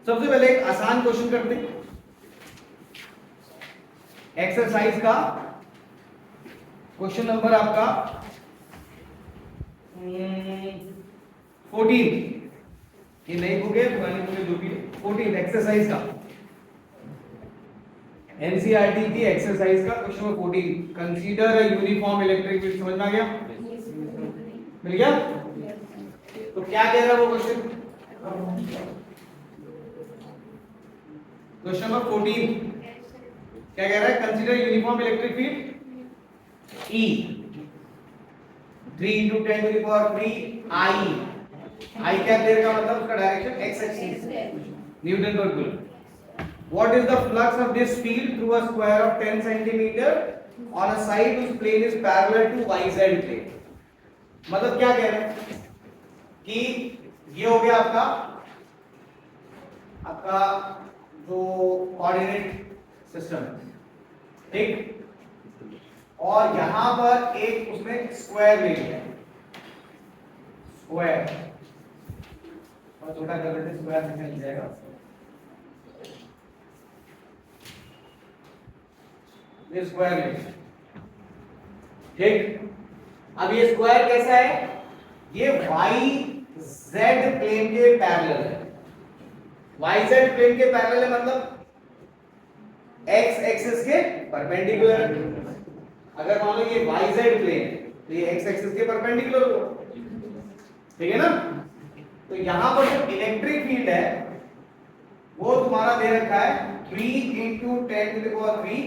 सबसे पहले एक आसान क्वेश्चन करते हैं एक्सरसाइज का। क्वेश्चन नंबर आपका 14, ये नई बुक है पुरानी बुक है जो भी 14 एक्सरसाइज का, एनसीईआरटी की एक्सरसाइज का question number 14। Consider a uniform electric field. समझ में आ गया? मिल गया? तो क्या कह रहा है वो क्वेश्चन? क्वेश्चन नंबर 14 क्या कह रहा है? Consider uniform electric field E 3 into 10 to the power 3 I क्या देर का मतलब उसका डायरेक्शन x एक्सिस न्यूटन पर coulomb. What is the flux of this field through a square of 10 centimeter on a side whose plane is parallel to yz plane? मतलब क्या कह रहे हैं कि ये हो गया आपका जो कोऑर्डिनेट सिस्टम है, ठीक, और यहां पर एक उसने स्क्वायर ले लिया, स्क्वायर और छोटा कर देते, स्क्वायर से मिल जाएगा। ये स्क्वायर ले लिया, ठीक। अब ये स्क्वायर कैसा है? ये YZ प्लेन के पैरेलल है। YZ प्लेन के पैरेलल है मतलब x एक्सिस के परपेंडिकुलर। अगर मान लो ये YZ प्लेन तो ये x एक्सिस के परपेंडिकुलर होगा, ठीक है ना? तो यहां पर जो इलेक्ट्रिक फील्ड है वो तुम्हारा दे रखा है 3 into 10 to the power 3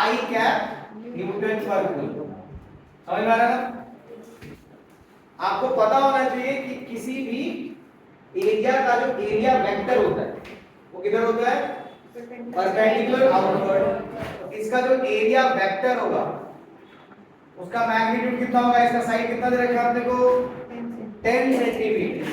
I cap Newton पर कूलम। समझ में आ रहा है ना? आपको पता होना चाहिए कि किसी भी एरिया का जो एरिया वेक्टर होता है वो किधर होता है? Perpendicular outward. इसका जो एरिया वेक्टर होगा उसका मैग्नीट्यूड कितना होगा? इसका साइड कितना दे रखा है आपने को? 10 सेंटीमीटर।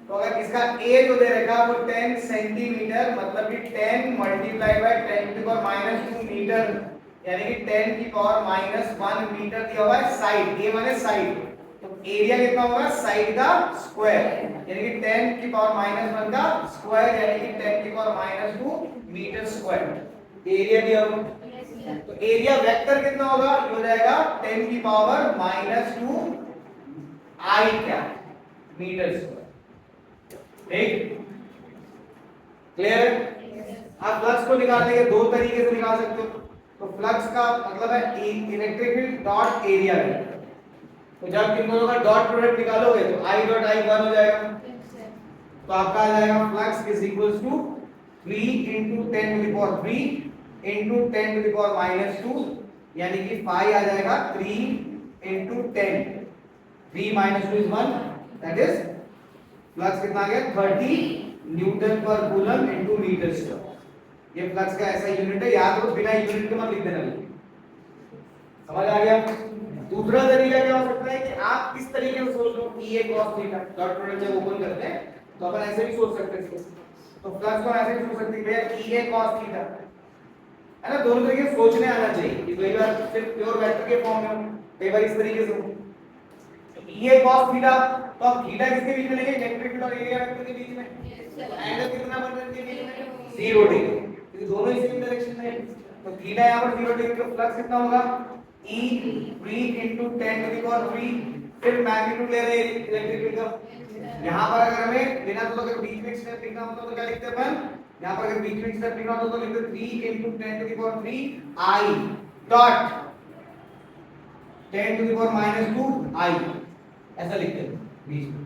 तो अगर इसका ए जो दे रखा है वो 10 सेंटीमीटर मतलब कि 10 मल्टीप्लाई बाय 10 की पावर -2 मीटर, यानी कि 10 की पावर -1 मीटर दिया हुआ है साइड। ए माने साइड, तो एरिया कितना होगा? साइड का स्क्वायर, यानी कि 10 की पावर -1 का स्क्वायर, यानी कि 10 की पावर -2 मीटर स्क्वायर एरिया दिया हुआ। तो एरिया वेक्टर कितना होगा? ये हो जाएगा 10 की पावर -2 I क्या मीटर स्क्वायर, ठीक, क्लियर? आप फ्लक्स को निकालने के दो तरीके से निकाल सकते हो। तो फ्लक्स का मतलब है electric field dot area vector. तो जब इन दोनों का डॉट प्रोडक्ट निकालोगे तो I डॉट I 1 हो जाएगा। तो आपका आ जाएगा flux is equals to 3 into 10 to the power 3 into 10 to the power -2, यानी कि phi आ जाएगा 3 into 10, 3 - 2 is 1, that is flux कितना आ गया? 30 न्यूटन पर कूलम इनटू मीटर स्क्वायर। ये फ्लक्स का ऐसा यूनिट है, याद रखो, बिना यूनिट के मत लिख देना। समझ आ गया? दूसरा तरीका क्या हो सकता है कि आप किस तरीके से सोच लो, E cos theta dot product जब ओपन करते हैं तो अपन ऐसे भी सोच सकते हैं। तो फ्लक्स को ऐसे भी सोच सकते हैं भैया E cos थीटा, है ना? दोनों तरीके से सोचने आना चाहिए कि कई बार सिर्फ प्योर वेक्टर के फॉर्म में हो, कई बार इस तरीके से हो। E cos थीटा, तो अब थीटा किसके बीच में लेंगे? इलेक्ट्रिक फील्ड और एरिया वेक्टर के बीच में। एंगल कितना बन रहा है इनके बीच में? 0 डिग्री, क्योंकि दोनों ही सेम डायरेक्शन में है। तो थीटा यहां पर 0 डिग्री, तो फ्लक्स कितना होगा? E 3 into 10 to the power 3, फिर मैग्नीट्यूड ले रहे हैं इलेक्ट्रिक फील्ड का। यहां पर अगर हमें बिना तो अगर बीच में स्टेप लिखना होता तो क्या लिखते हैं अपन? यहां पर अगर बीच में स्टेप लिखना होता तो लिखते 3 into 10 to the power 3 I dot 10 to the power -2 I, ऐसा लिखते हैं बीच में।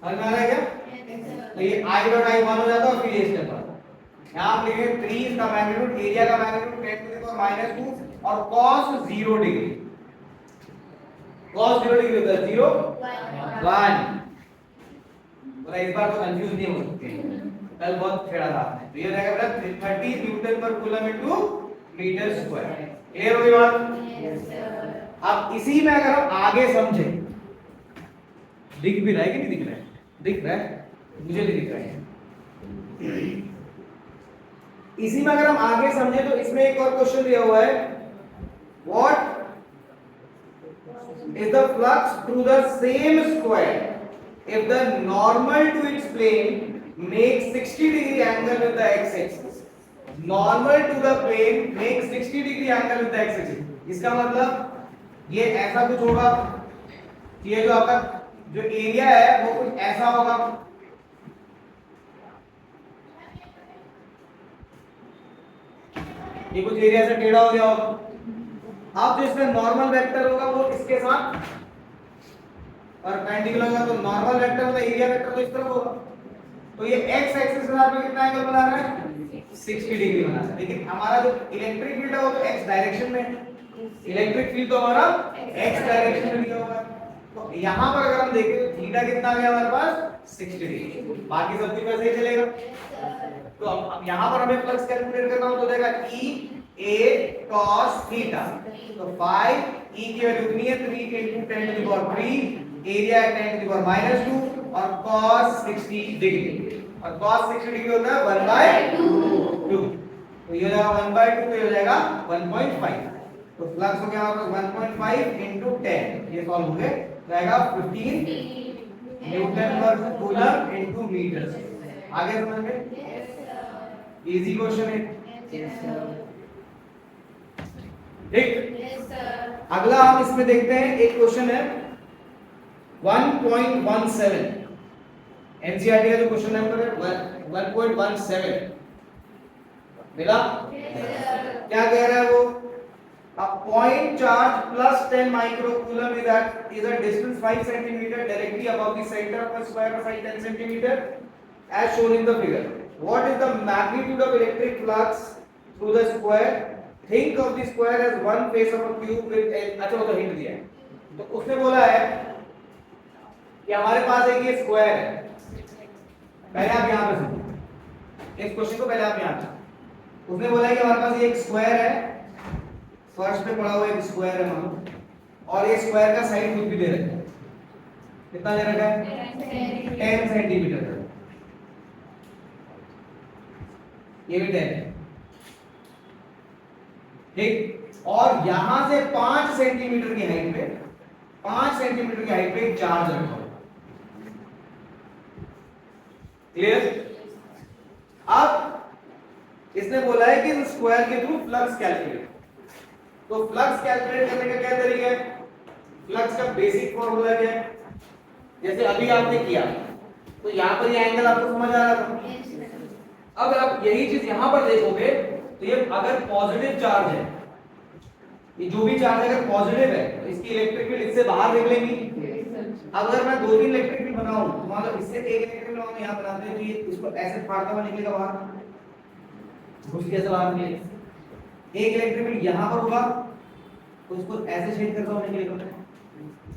समझ में आ रहा है क्या? तो ये I डॉट I 1 हो जाता है और फिर ये स्टेप आता है। यहां आप लिखेंगे 3 इसका मैग्नीट्यूड, एरिया का मैग्नीट्यूड 10 to the power -2 और cos 0 डिग्री। cos 0 डिग्री होता है 0 1। तो इस बार तो कंफ्यूज नहीं हो सकते, कल बहुत खेड़ा था आपने। तो ये रहेगा बेटा 30 न्यूटन पर coulomb into metre square. Clear हो गई बात? Yes sir. अब इसी में अगर हम आगे समझे, दिख भी रहा है कि नहीं दिख रहा है? दिख रहा है, मुझे नहीं दिख रहा है। इसी में अगर हम आगे समझे तो इसमें एक और क्वेश्चन दिया हुआ है, what is the flux through the same square if the normal to its plane make 60 degree angle with the x axis, normal to the plane make 60 degree angle with the x axis। इसका मतलब ये ऐसा कुछ होगा, ये जो आपका जो एरिया है वो कुछ ऐसा होगा, ये कुछ एरिया से टेढ़ा हो गया होगा। अब जो इसमें नॉर्मल वेक्टर होगा वो इसके साथ परपेंडिकुलर होगा, तो नॉर्मल वेक्टर मतलब एरिया वेक्टर तो इस तरफ होगा। तो ये x एक्सिस के साथ में कितना एंगल बना रहा है, 60 डिग्री बना रहा है। लेकिन हमारा जो इलेक्ट्रिक फील्ड है वो तो x डायरेक्शन में है, इलेक्ट्रिक फील्ड तो हमारा x डायरेक्शन में दिया हुआ है। तो यहां पर अगर हम देखें तो थीटा कितना आ गया हमारे पास 60 डिग्री, बाकी सब कुछ वैसे ही चलेगा। तो अब यहां पर हमें फ्लक्स कैलकुलेट करना हो तो देगा E A cos थीटा, तो 5 E की वैल्यू कितनी है 3 × 10 to the power 3, एरिया है 10 to the power -2 और cos 60 डिग्री, और cos 60 डिग्री होता है 1/2, तो ये हो जाएगा 1/2, तो ये हो जाएगा 1.5, तो फ्लक्स हो गया हमारा 1.5 × 10, ये सॉल्व हो गया, जाएगा 15 न्यूटन पर कूलम × मीटर। आगे समझ में, इजी क्वेश्चन है, ठीक। अगला हम इसमें देखते हैं, एक क्वेश्चन है 1.17, एनसीईआरटी का जो क्वेश्चन नंबर है 1.17 मिला। क्या कह रहा है वो, a point charge plus 10 microcoulomb is a distance 5 centimeter directly above the center of a square of size 10 centimeter as shown in the figure. What is the magnitude of electric flux through the square? Think of the square as one face of a cube with अच्छा वो तो hint दिया है, तो उसने बोला है कि हमारे पास एक ये स्क्वायर है। पहले आप यहाँ पे सुनो इस क्वेश्चन को, पहले आप यहाँ पे, उसने बोला है कि हमारे पास ये एक स्क्वायर है, फर्श पे पड़ा हुआ एक स्क्वायर है मानो, और ये स्क्वायर का साइड कुछ भी दे रखा है, कितना दे रखा है 10 सेंटीमीटर, ये भी 10 है, ठीक। और यहां से 5 सेंटीमीटर की हाइट पे, 5 सेंटीमीटर की हाइट पे एक चार्ज रखा हुआ, क्लियर। अब इसने बोला है कि स्क्वायर के थ्रू फ्लक्स कैलकुलेट, तो फ्लक्स कैलकुलेट करने का क्या तरीका है, फ्लक्स का बेसिक फॉर्मूला क्या है, जैसे अभी आपने किया तो यहां पर ये एंगल आपको समझ आ रहा था। अब आप यही चीज यहां पर देखोगे तो ये अगर पॉजिटिव चार्ज है, ये जो भी चार्ज अगर पॉजिटिव है तो इसकी इलेक्ट्रिक फील्ड इससे बाहर निकलेगी। अगर मैं 2-3 इलेक्ट्रिक फील्ड बनाऊं तो मान लो इससे एक इलेक्ट्रिक फील्ड हम यहां बनाते हैं तो ये इसको ऐसे फाड़ता हुआ निकलेगा बाहर, घुस के ऐसे बाहर निकलेगा। एक इलेक्ट्रिक फील्ड यहां पर होगा तो इसको ऐसे छेद करता हुआ निकलेगा।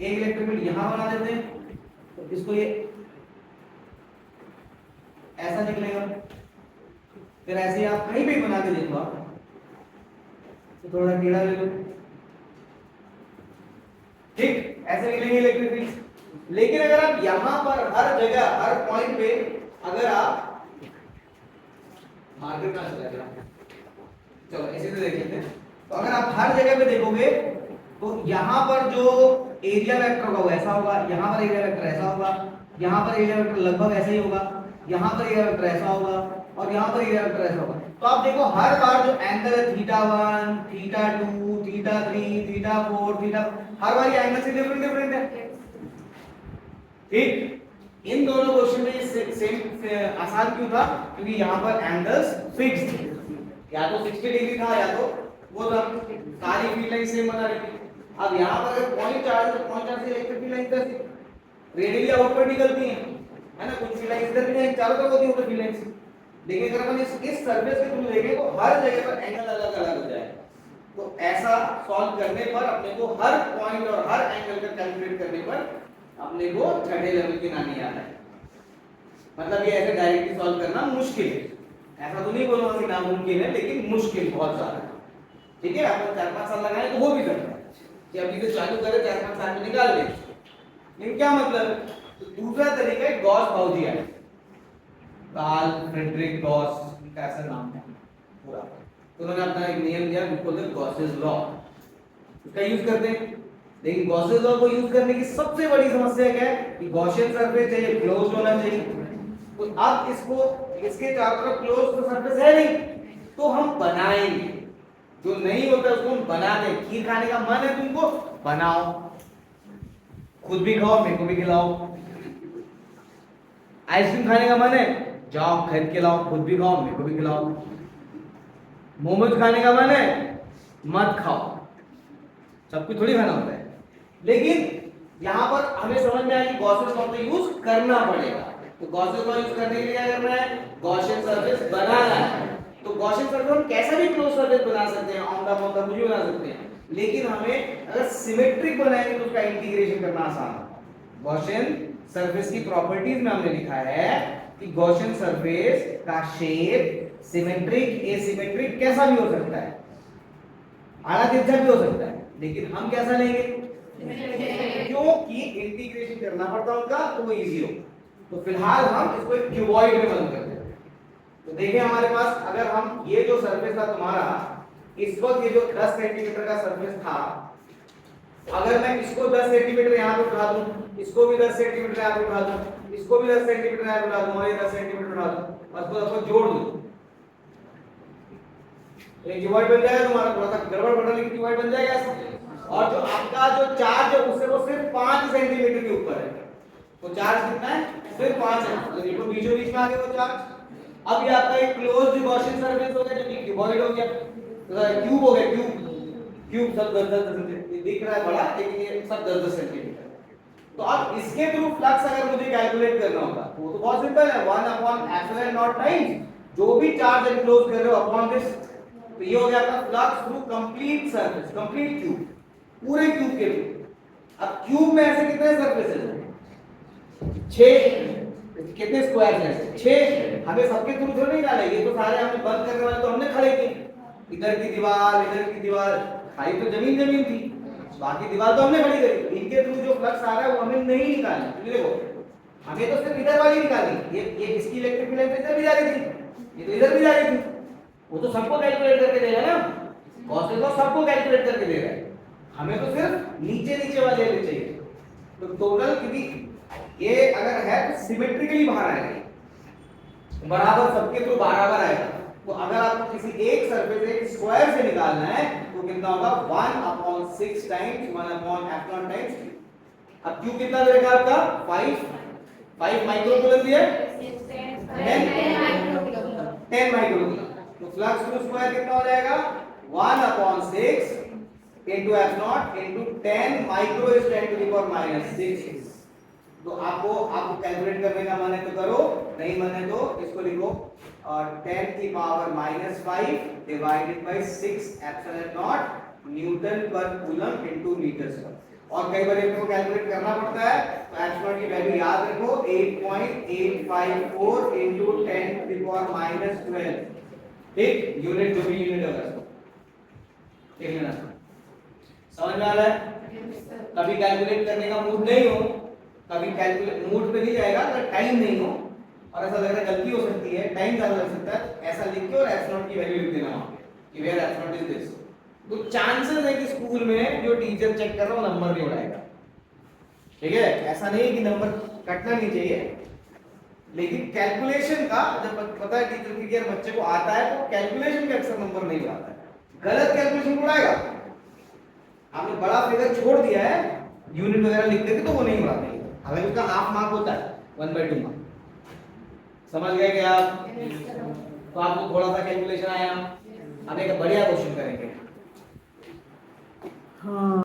एक इलेक्ट्रिक फील्ड यहां बना देते हैं तो इसको ये ऐसा निकलेगा। फिर ऐसे आप कहीं भी बना के देखो, आप तो थोड़ा टेढ़ा ले लो, ठीक, ऐसे निकलेंगे इलेक्ट्रिक फील्ड। लेकिन अगर आप यहां पर हर जगह हर पॉइंट पे अगर आप मार्केट का चलो ऐसे से देख लेते हैं, तो अगर आप हर जगह पे देखोगे तो यहां पर जो एरिया वेक्टर होगा वो ऐसा होगा, यहां पर एरिया वेक्टर ऐसा होगा, यहां पर एरिया वेक्टर लगभग ऐसा ही होगा, यहां पर एरिया वेक्टर ऐसा होगा और यहां पर एरिया वेक्टर ऐसा होगा। तो आप देखो हर बार जो एंगल है θ1, θ2, θ3, θ4, θ, हर बार ये एंगल से डिफरेंट है, ठीक। इन दोनों क्वेश्चन में ये सेम आसान क्यों था, क्योंकि यहां पर एंगल्स फिक्स थे, या तो 60 डिग्री था या तो वो था, सारी फील्ड लाइन सेम बना रही थी। अब यहां पर अगर पॉइंट चार्ज तो पॉइंट चार्ज से इलेक्ट्रिक फील्ड लाइन इधर से रेडियली आउटवर्ड निकलती है ना, कुछ फील्ड लाइन इधर भी नहीं, चारों तरफ होती है वो फील्ड लाइन। देखिए अगर अपन इस सरफेस के थ्रू देखें तो हर जगह पर एंगल अलग अलग हो जाए, तो ऐसा सॉल्व करने पर अपने को हर पॉइंट और हर एंगल का कैलकुलेट करने पर अपने को छठे लेवल की नानी आता है। मतलब ये ऐसे डायरेक्टली सॉल्व करना मुश्किल है, ऐसा तो नहीं बोलूंगा कि नामुमकिन है, लेकिन मुश्किल बहुत ज्यादा है, ठीक है। अपन 4-5 साल लगाए तो हो भी सकता है कि अभी से चालू करें 4-5 साल में निकाल दें, लेकिन क्या मतलब, तो दूसरा तरीका है गॉस बाउजी है, कार्ल फ्रेडरिक गॉस का ऐसा नाम है पूरा, तो उन्होंने अपना एक नियम दिया बिल्कुल गॉसेस लॉ, उसका यूज करते हैं। लेकिन गॉसेस लॉ को यूज करने की सबसे बड़ी समस्या क्या है कि गॉसियन सरफेस चाहिए क्लोज्ड होना चाहिए, तो अब इसको इसके चारों तरफ क्लोज तो सरफेस है नहीं, तो हम बनाएंगे। जो नहीं होता उसको हम बना दें। खीर खाने का मन है तुमको, बनाओ, खुद भी खाओ, मेरे को भी खिलाओ। आइसक्रीम खाने का मन है, जाओ खरीद के लाओ, खुद भी खाओ, मेरे को भी खिलाओ। मोमोज खाने का मन है, मत खाओ, सब कुछ थोड़ी खाना होता है। लेकिन यहाँ पर हमें समझ में आया कि गॉसियन लॉ का यूज करना पड़ेगा। तो गॉसियन लॉ यूज करने के लिए क्या करना है, गॉसियन सरफेस बनाना है। तो गॉसियन सरफेस हम कैसा भी क्लोज सरफेस बना सकते हैं, औंधा पौधा कुछ भी बना सकते हैं, लेकिन हमें अगर सिमेट्रिक बनाएंगे तो उसका इंटीग्रेशन करना आसान है। गॉसियन सरफेस की प्रॉपर्टीज में हमने लिखा है कि गॉसियन सरफेस का शेप सिमेट्रिक, एसिमेट्रिक कैसा भी हो सकता है, आड़ा तिरछा भी हो सकता है, लेकिन हम कैसा लेंगे, क्योंकि इंटीग्रेशन करना पड़ता है उनका, तो वो इजी हो। तो फिलहाल हम इसको एक क्यूबॉइड में बंद करते हैं। तो देखिए हमारे पास अगर हम ये जो सरफेस था तुम्हारा, इस वक्त ये जो 10 सेंटीमीटर का सरफेस था, अगर मैं इसको 10 सेंटीमीटर यहाँ पे उठा दूं, इसको भी 10 सेंटीमीटर यहाँ पे उठा दूं, इसको भी 10 सेंटीमीटर यहाँ पे उठा दूं और ये 10 सेंटीमीटर उठा दूं और इसको जोड़ दूं, एक क्यूबॉइड बन जाएगा तुम्हारा। थोड़ा सा गड़बड़ बढ़ा लेकिन क्यूबॉइड बन जाएगा ऐसा। और जो आपका जो चार्ज है उससे वो सिर्फ 5 सेंटीमीटर के ऊपर है, तो चार्ज कितना है, सिर्फ 5 है, तो देखो बीचों बीच में आ गया वो चार्ज। अब ये आपका एक क्लोज्ड गॉसियन सरफेस हो गया, जो कि क्यूबॉइड हो गया, तो क्यूब हो गया, क्यूब सब 10 दिख रहा है बड़ा, लेकिन ये सब 10 सेंटीमीटर। तो अब इसके थ्रू फ्लक्स अगर मुझे कैलकुलेट करना होगा तो वो तो बहुत सिंपल है, 1/ε0 टाइम्स जो भी चार्ज एनक्लोज कर रहे हो अपॉन दिस। तो ये हो गया आपका flux through complete surface, complete cube, पूरे क्यूब के थ्रू। अब क्यूब में ऐसे कितने सरफेस है, 6, कितने स्क्वायर हैं, 6। हमें सबके थ्रू थोड़ी नहीं डाला, ये तो सारे हमें बंद करने वाले तो हमने खड़े किए। इधर की दीवार, इधर की दीवार, खाली तो जमीन थी, बाकी दीवार तो हमने खड़ी करी। इनके थ्रू जो फ्लक्स आ रहा है वो हमें नहीं निकालना, क्योंकि देखो हमें तो सिर्फ इधर वाली निकालनी, ये इसकी इलेक्ट्रिक फील्ड इधर भी जा रही थी, ये तो इधर भी जा रही थी, वो तो सबको कैलकुलेट करके देगा ना, गॉसियन लॉ सबको कैलकुलेट करके दे रहा है, हमें तो सिर्फ नीचे नीचे वाले लेने चाहिए। तो टोटल क्योंकि ये अगर है तो सिमेट्रिकली बाहर आएगा, बराबर सबके थ्रू बराबर आएगा। तो अगर आपको किसी एक सरफेस एक स्क्वायर से निकालना है तो कितना होगा, 1/6 टाइम्स 1/ε टाइम्स। अब क्यू कितना देगा आपका, 5 माइक्रोकूलम दिया, 10 माइक्रोकूलम। तो फ्लक्स थ्रू स्क्वायर कितना हो जाएगा, 1/6 into f0 into 10 micro is 10 to the power -6। तो आपको कैलकुलेट करने का मन है तो करो, नहीं मन है तो इसको लिखो, और 10 की पावर -5 डिवाइडेड बाय 6/ε0 न्यूटन पर कूलम इनटू मीटर स्क्वायर। और कई बार इनको कैलकुलेट करना पड़ता है, तो एप्सिलॉन की वैल्यू याद रखो, 8.854 into 10 to the power -12। ठीक, यूनिट जो भी यूनिट होगा देख लेना। समझ में आ रहा है? कभी कैलकुलेट करने का मूड नहीं हो, कभी कैलकुलेट मूड पे नहीं जाएगा, अगर टाइम नहीं हो और ऐसा लग रहा है गलती हो सकती है, टाइम ज्यादा लग सकता है, ऐसा लिख के और एप्सिलॉन की वैल्यू लिख देना वहां पे कि वेयर एप्सिलॉन इज दिस। तो चांसेस है कि स्कूल में जो टीचर चेक कर रहा है वो नंबर नहीं उड़ाएगा, ठीक है? ऐसा नहीं है कि नंबर कटना नहीं चाहिए, लेकिन कैलकुलेशन का जब पता है टीचर की अगर बच्चे को आता है तो कैलकुलेशन के अक्सर नंबर नहीं उड़ाता है, गलत कैलकुलेशन उड़ाएगा। आपने बड़ा फिगर छोड़ दिया है, यूनिट वगैरह लिख देते तो वो नहीं उड़ाते, अगर उसका हाफ मार्क होता है 1/2 मार्क। समझ गए क्या आप? तो आपको थोड़ा सा कैलकुलेशन आया। अब एक बढ़िया क्वेश्चन करेंगे। हाँ।